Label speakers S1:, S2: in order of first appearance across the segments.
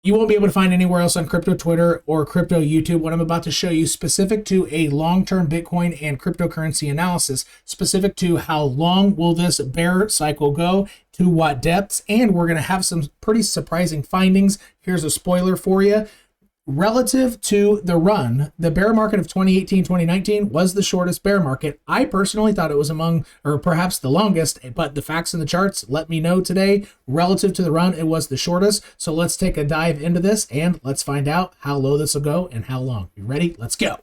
S1: you won't be able to find anywhere else on crypto Twitter or crypto YouTube what I'm about to show you, specific to a long-term Bitcoin and cryptocurrency analysis, specific to how long will this bear cycle go, to what depths, and we're going to have some pretty surprising findings. Here's a spoiler for you. Relative to the run, the bear market of 2018-2019 was the shortest bear market. I personally thought it was among, or perhaps the longest, but the facts and the charts let me know today, relative to the run, it was the shortest. So let's take a dive into this and let's find out how low this will go and how long. You ready? Let's go.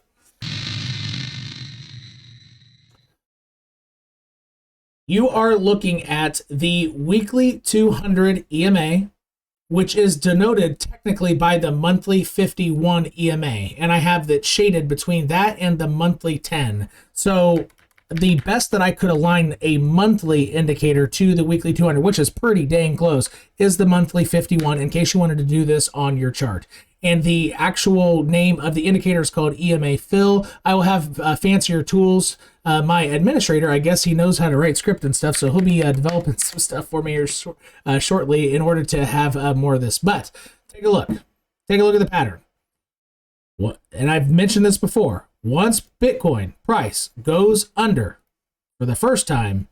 S1: You are looking at the weekly 200 EMA, which is denoted technically by the monthly 51 EMA. And I have that shaded between that and the monthly 10. So the best that I could align a monthly indicator to the weekly 200, which is pretty dang close, is the monthly 51, in case you wanted to do this on your chart. And the actual name of the indicator is called EMA Fill. I will have fancier tools. My administrator, I guess he knows how to write script and stuff, so he'll be developing some stuff for me here shortly in order to have more of this. But take a look. Take a look at the pattern. And I've mentioned this before. Once Bitcoin price goes under, for the first time,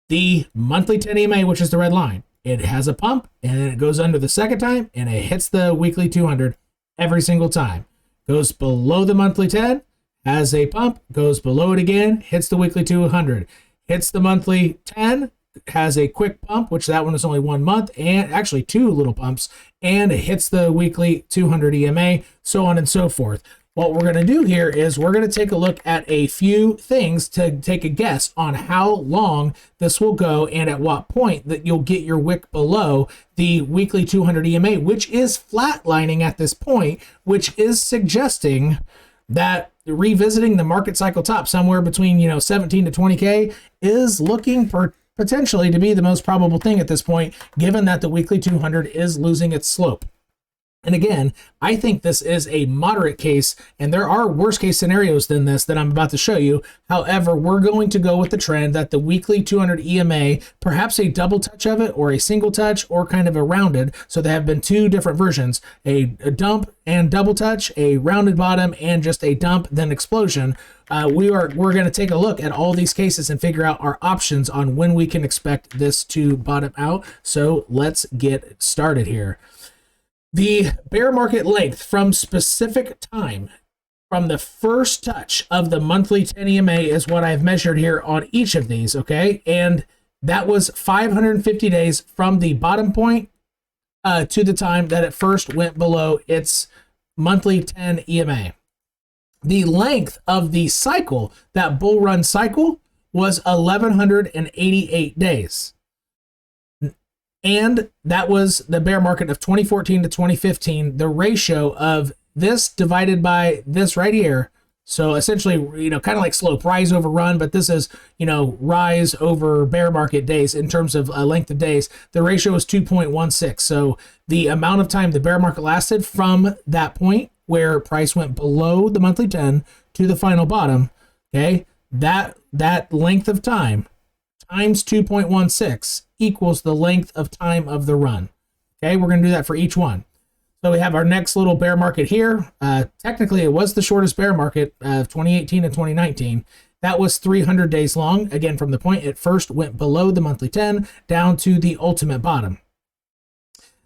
S1: the monthly 10 EMA, which is the red line, it has a pump, and then it goes under the second time, and it hits the weekly 200 every single time. Goes below the monthly 10, has a pump, goes below it again, hits the weekly 200. Hits the monthly 10, has a quick pump, which that one is only 1 month, and actually 2 little pumps, and it hits the weekly 200 EMA, so on and so forth. What we're going to do here is we're going to take a look at a few things to take a guess on how long this will go and at what point that you'll get your wick below the weekly 200 EMA, which is flatlining at this point, which is suggesting that revisiting the market cycle top somewhere between 17 to 20K is looking for potentially to be the most probable thing at this point, given that the weekly 200 is losing its slope. And again, I think this is a moderate case, and there are worst case scenarios than this that I'm about to show you. However, we're going to go with the trend that the weekly 200 EMA, perhaps a double touch of it or a single touch or kind of a rounded. So there have been 2 different versions, a dump and double touch, a rounded bottom and just a dump, then explosion. We're going to take a look at all these cases and figure out our options on when we can expect this to bottom out. So let's get started here. The bear market length from specific time from the first touch of the monthly 10 EMA is what I've measured here on each of these, okay? And that was 550 days from the bottom point to the time that it first went below its monthly 10 EMA. The length of the cycle, that bull run cycle, was 1,188 days. And that was the bear market of 2014 to 2015. The ratio of this divided by this right here. So essentially, kind of like slope, rise over run, but this is, rise over bear market days in terms of length of days. The ratio is 2.16. So the amount of time the bear market lasted from that point where price went below the monthly 10 to the final bottom, okay, that length of time times 2.16 equals the length of time of the run. Okay, we're going to do that for each one. So we have our next little bear market here. Technically, it was the shortest bear market of 2018 and 2019. That was 300 days long, again, from the point it first went below the monthly 10 down to the ultimate bottom.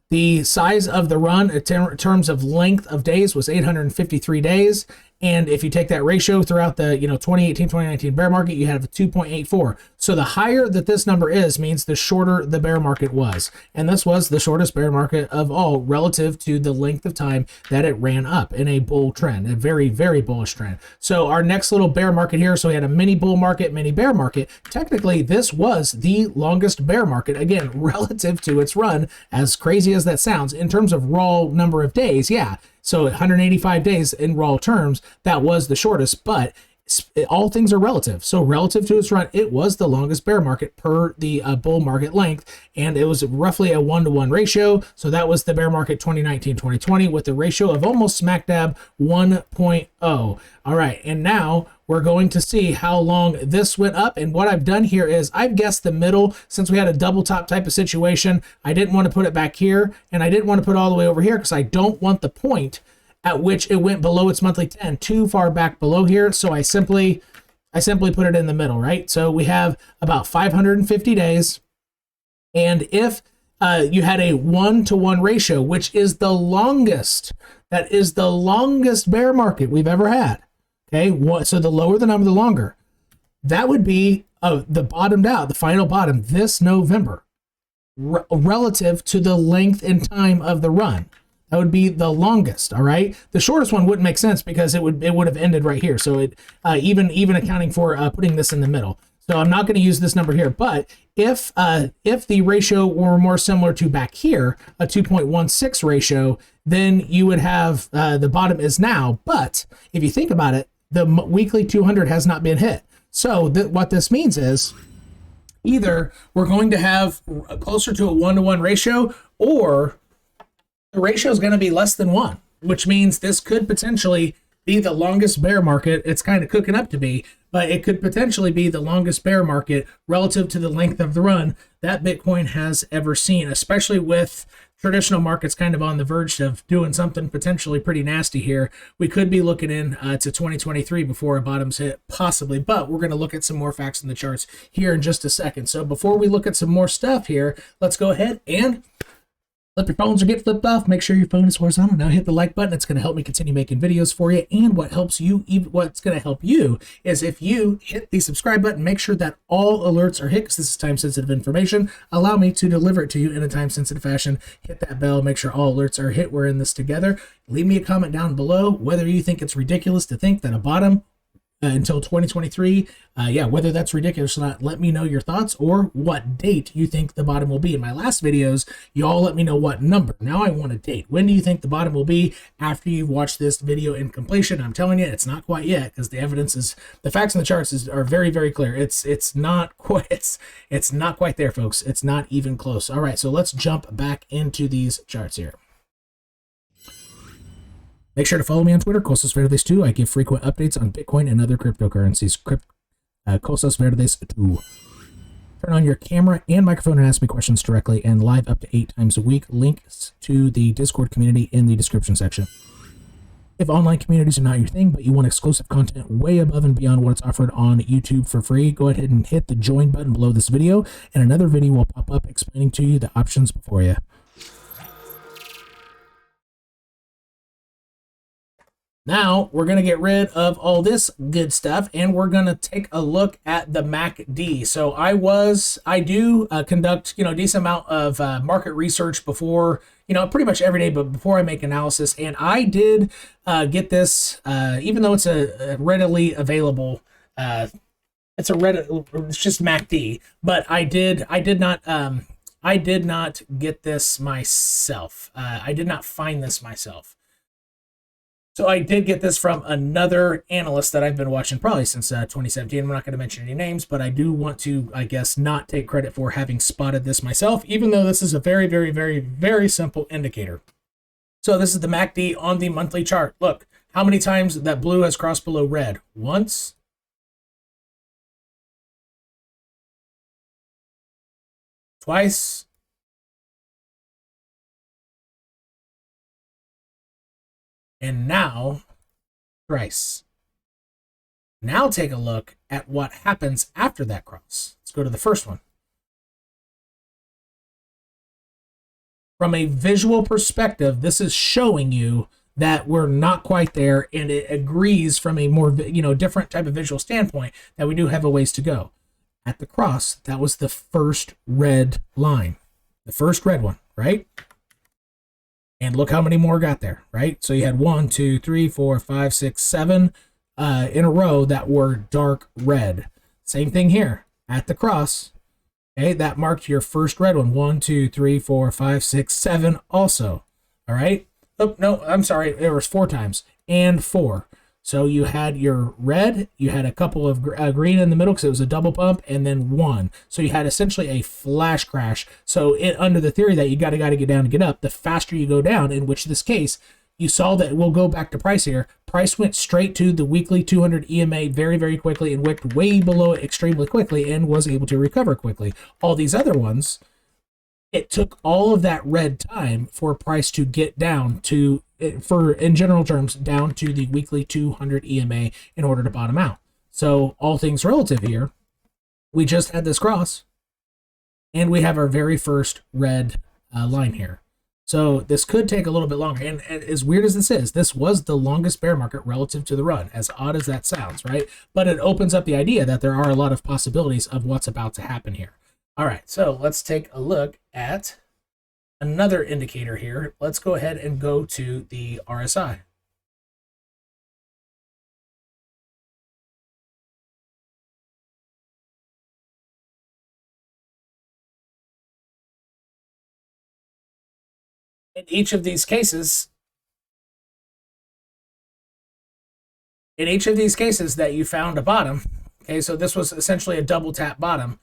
S1: The size of the run in terms of length of days was 853 days. And if you take that ratio throughout the 2018, 2019 bear market, you have a 2.84. So the higher that this number is means the shorter the bear market was. And this was the shortest bear market of all relative to the length of time that it ran up in a bull trend, a very, very bullish trend. So our next little bear market here, so we had a mini bull market, mini bear market. Technically, this was the longest bear market, again, relative to its run, as crazy as that sounds, in terms of raw number of days, yeah. So 185 days in raw terms, that was the shortest, but all things are relative. So relative to its run, it was the longest bear market per the bull market length, and it was roughly a 1-to-1 ratio. So that was the bear market 2019-2020 with a ratio of almost smack dab 1.0. All right, and now we're going to see how long this went up. And what I've done here is I've guessed the middle. Since we had a double top type of situation, I didn't want to put it back here, and I didn't want to put it all the way over here because I don't want the point at which it went below its monthly 10 too far back below here. So I simply put it in the middle, right? So we have about 550 days. And if you had a 1-to-1 ratio, which is the longest, that is the longest bear market we've ever had. Okay, so the lower the number, the longer. That would be the bottomed out, the final bottom this November, relative to the length and time of the run. That would be the longest. All right. The shortest one wouldn't make sense because it would have ended right here. So it even accounting for putting this in the middle. So I'm not going to use this number here. But if the ratio were more similar to back here, a 2.16 ratio, then you would have the bottom is now. But if you think about it, the weekly 200 has not been hit. So what this means is either we're going to have closer to a 1-to-1 ratio, or the ratio is going to be less than 1, which means this could potentially be the longest bear market. It's kind of cooking up to be, but it could potentially be the longest bear market relative to the length of the run that Bitcoin has ever seen, especially with traditional markets kind of on the verge of doing something potentially pretty nasty here. We could be looking in to 2023 before a bottom's hit, possibly, but we're going to look at some more facts in the charts here in just a second. So before we look at some more stuff here, let's go ahead and let your phones get flipped off. Make sure your phone is horizontal. Now hit the like button. It's going to help me continue making videos for you. And what's going to help you is if you hit the subscribe button, make sure that all alerts are hit because this is time-sensitive information. Allow me to deliver it to you in a time-sensitive fashion. Hit that bell. Make sure all alerts are hit. We're in this together. Leave me a comment down below whether you think it's ridiculous to think that a bottom until 2023, whether that's ridiculous or not. Let me know your thoughts or what date you think the bottom will be. In my last videos, you all let me know what number. Now I want a date. When do you think the bottom will be after you've watched this video in completion? I'm telling you, it's not quite yet because the evidence is, the facts and the charts are very, very clear. It's not quite there, folks. It's not even close. All right, so let's jump back into these charts here. Make sure to follow me on Twitter, Costas Verdes 2. I give frequent updates on Bitcoin and other cryptocurrencies. Costas Verdes 2. Turn on your camera and microphone and ask me questions directly and live up to 8 times a week. Links to the Discord community in the description section. If online communities are not your thing, but you want exclusive content way above and beyond what's offered on YouTube for free, go ahead and hit the join button below this video, and another video will pop up explaining to you the options before you. Now we're going to get rid of all this good stuff and we're going to take a look at the MACD. So I do conduct, a decent amount of market research before, pretty much every day, but before I make analysis. And I did get this, even though it's a readily available, it's just MACD, but I did not get this myself. I did not find this myself. So I did get this from another analyst that I've been watching probably since 2017. I'm not going to mention any names, but I do want to, I guess, not take credit for having spotted this myself, even though this is a very, very, very, very simple indicator. So this is the MACD on the monthly chart. Look, how many times that blue has crossed below red? Once. Twice. And now, thrice. Now take a look at what happens after that cross. Let's go to the first one. From a visual perspective, this is showing you that we're not quite there, and it agrees from a more, different type of visual standpoint that we do have a ways to go. At the cross, that was the first red line. The first red one, right? And look how many more got there, right? So you had 1, 2, 3, 4, 5, 6, 7 in a row that were dark red. Same thing here at the cross. Okay, that marked your first red one. 1, 2, 3, 4, 5, 6, 7 also. All right. Oh, no, I'm sorry. There was 4 times and 4. So you had your red, you had a couple of green in the middle because it was a double pump, and then one. So you had essentially a flash crash. So under the theory that you got to get down to get up, the faster you go down, in which this case, you saw that we'll go back to price here. Price went straight to the weekly 200 EMA very, very quickly and wicked way below it extremely quickly and was able to recover quickly. All these other ones, it took all of that red time for price to get down to, in general terms, down to the weekly 200 EMA in order to bottom out. So all things relative here, we just had this cross, and we have our very first red line here. So this could take a little bit longer. And as weird as this was the longest bear market relative to the run, as odd as that sounds, right? But it opens up the idea that there are a lot of possibilities of what's about to happen here. All right, so let's take a look at another indicator here. Let's go ahead and go to the RSI. In each of these cases, that you found a bottom, okay, so this was essentially a double tap bottom,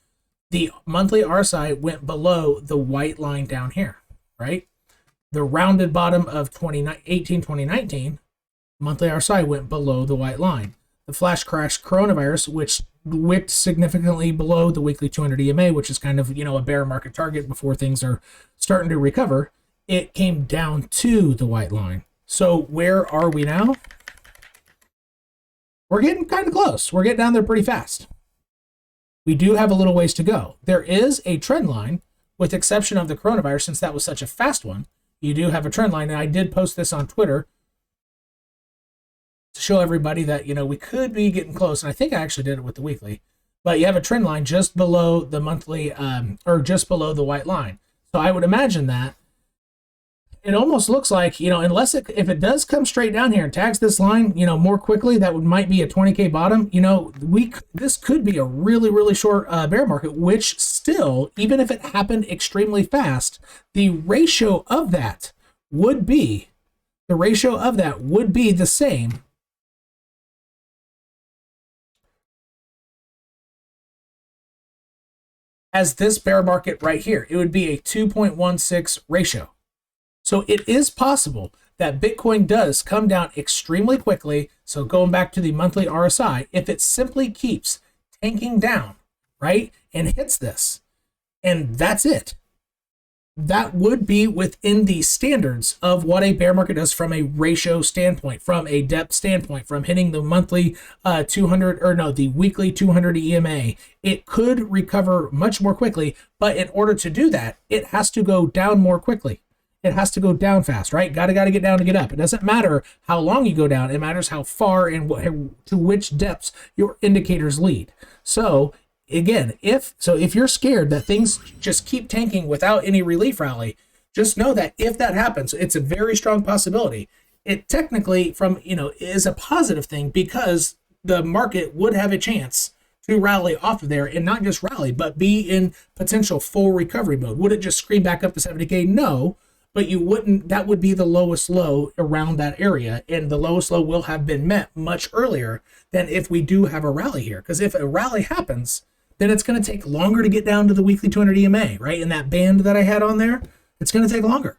S1: the monthly RSI went below the white line down here, right? The rounded bottom of 2019, monthly RSI went below the white line. The flash crash coronavirus, which wicked significantly below the weekly 200 EMA, which is kind of, a bear market target before things are starting to recover, it came down to the white line. So where are we now? We're getting kind of close. We're getting down there pretty fast. We do have a little ways to go. There is a trend line, with exception of the coronavirus, since that was such a fast one. You do have a trend line, and I did post this on Twitter to show everybody that, we could be getting close, and I think I actually did it with the weekly. But you have a trend line just below the monthly, or just below the white line. So I would imagine that it almost looks like, unless if it does come straight down here and tags this line, more quickly, that might be a 20K bottom. This could be a really, really short bear market, which still, even if it happened extremely fast, the ratio of that would be the same as this bear market right here. It would be a 2.16 ratio. So it is possible that Bitcoin does come down extremely quickly. So going back to the monthly RSI, if it simply keeps tanking down, right, and hits this, and that's it, that would be within the standards of what a bear market does from a ratio standpoint, from a depth standpoint, from hitting the monthly the weekly 200 EMA. It could recover much more quickly, but in order to do that, it has to go down more quickly. It has to go down fast, right? Got to get down to get up. It doesn't matter how long you go down. It matters how far and to which depths your indicators lead. So again, if you're scared that things just keep tanking without any relief rally, just know that if that happens, it's a very strong possibility. It technically is a positive thing, because the market would have a chance to rally off of there, and not just rally, but be in potential full recovery mode. Would it just scream back up to 70K? No. But you wouldn't, that would be the lowest low around that area. And the lowest low will have been met much earlier than if we do have a rally here. Because if a rally happens, then it's going to take longer to get down to the weekly 200 EMA, right? In that band that I had on there, it's going to take longer,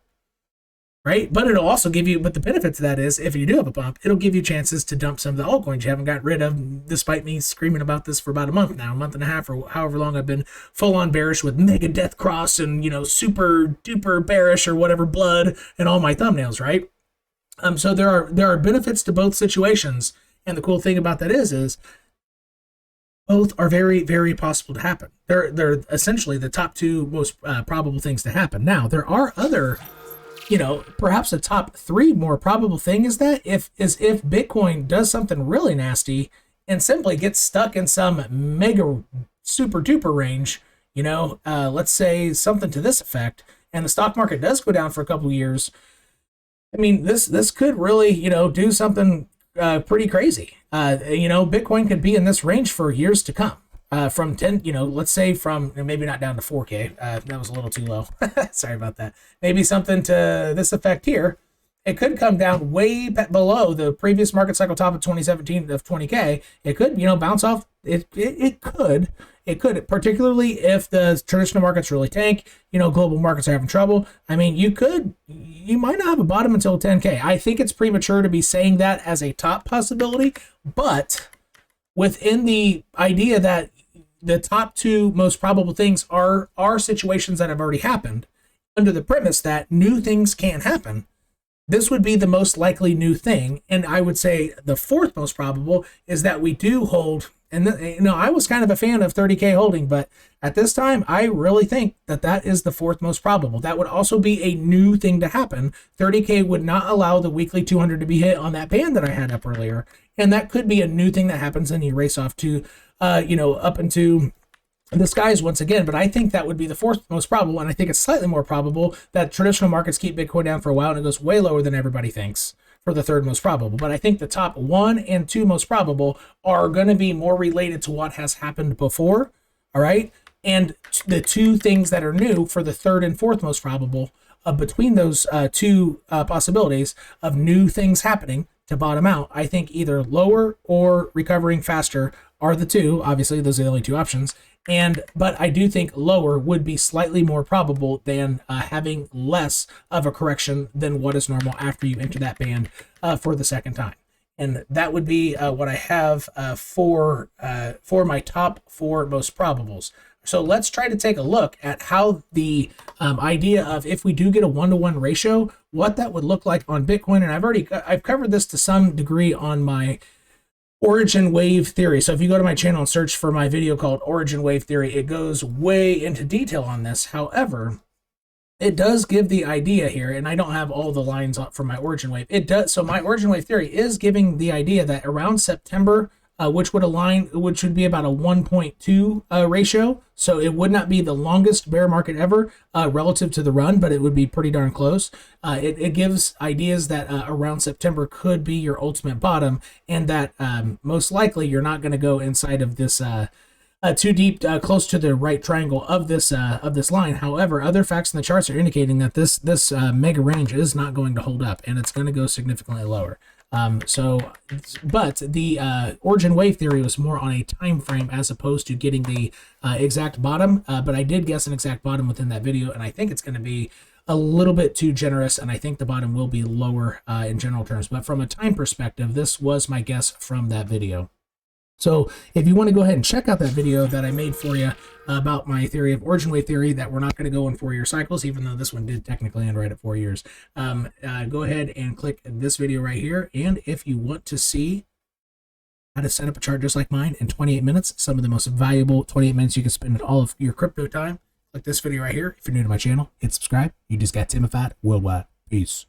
S1: right? But it'll also give you, but the benefit to that is, if you do have a pump, it'll give you chances to dump some of the altcoins you haven't got rid of, despite me screaming about this for about a month now, a month and a half, or however long I've been full on bearish with mega death cross and, super duper bearish or whatever blood and all my thumbnails, right? So there are benefits to both situations. And the cool thing about that is both are very, very possible to happen. They're essentially the top two most probable things to happen. Now, there are other, perhaps the top three more probable thing is if Bitcoin does something really nasty and simply gets stuck in some mega super duper range, let's say something to this effect, and the stock market does go down for a couple of years. I mean, this could really, do something pretty crazy. Bitcoin could be in this range for years to come. From 10, let's say from, maybe not down to 4K. That was a little too low. Sorry about that. Maybe something to this effect here. it could come down way below the previous market cycle top of 2017 of 20K. It could, bounce off. It could, particularly if the traditional markets really tank, global markets are having trouble. I mean, you might not have a bottom until 10K. I think it's premature to be saying that as a top possibility, but within the idea that the top two most probable things are situations that have already happened, under the premise that new things can happen, this would be the most likely new thing. And I would say the fourth most probable is that we do hold, and I was kind of a fan of 30K holding, but at this time, I really think that is the fourth most probable. That would also be a new thing to happen. 30K would not allow the weekly 200 to be hit on that band that I had up earlier. And that could be a new thing that happens, and you race off to, up into the skies once again. But I think that would be the fourth most probable, and I think it's slightly more probable that traditional markets keep Bitcoin down for a while and it goes way lower than everybody thinks for the third most probable. But I think the top 1 and 2 most probable are going to be more related to what has happened before, all right? And the two things that are new for the third and fourth most probable, between those two possibilities of new things happening to bottom out, I think either lower or recovering faster are the two. Obviously, those are the only two options. But I do think lower would be slightly more probable than having less of a correction than what is normal after you enter that band for the second time. And that would be what I have for my top 4 most probables. So let's try to take a look at how the idea of if we do get a 1-to-1 ratio, what that would look like on Bitcoin. And I've covered this to some degree on my origin wave theory. So if you go to my channel and search for my video called Origin Wave Theory, it goes way into detail on this. However, it does give the idea here, and I don't have all the lines up for my origin wave. It does. So my origin wave theory is giving the idea that around September, which would be about a 1.2 ratio. So it would not be the longest bear market ever relative to the run, but it would be pretty darn close. It gives ideas that around September could be your ultimate bottom, and that most likely you're not going to go inside of this too deep, close to the right triangle of this line. However, other facts in the charts are indicating that this mega range is not going to hold up, and it's going to go significantly lower. But the origin wave theory was more on a time frame as opposed to getting the exact bottom. But I did guess an exact bottom within that video, and I think it's going to be a little bit too generous, and I think the bottom will be lower in general terms. But from a time perspective, this was my guess from that video. So if you want to go ahead and check out that video that I made for you about my theory of origin wave theory, that we're not going to go in 4-year cycles, even though this one did technically end right at 4 years, go ahead and click this video right here. And if you want to see how to set up a chart just like mine in 28 minutes, some of the most valuable 28 minutes you can spend in all of your crypto time, click this video right here. If you're new to my channel, hit subscribe. You just got 𝘾𝙤𝙣𝙣𝙚 worldwide. Peace.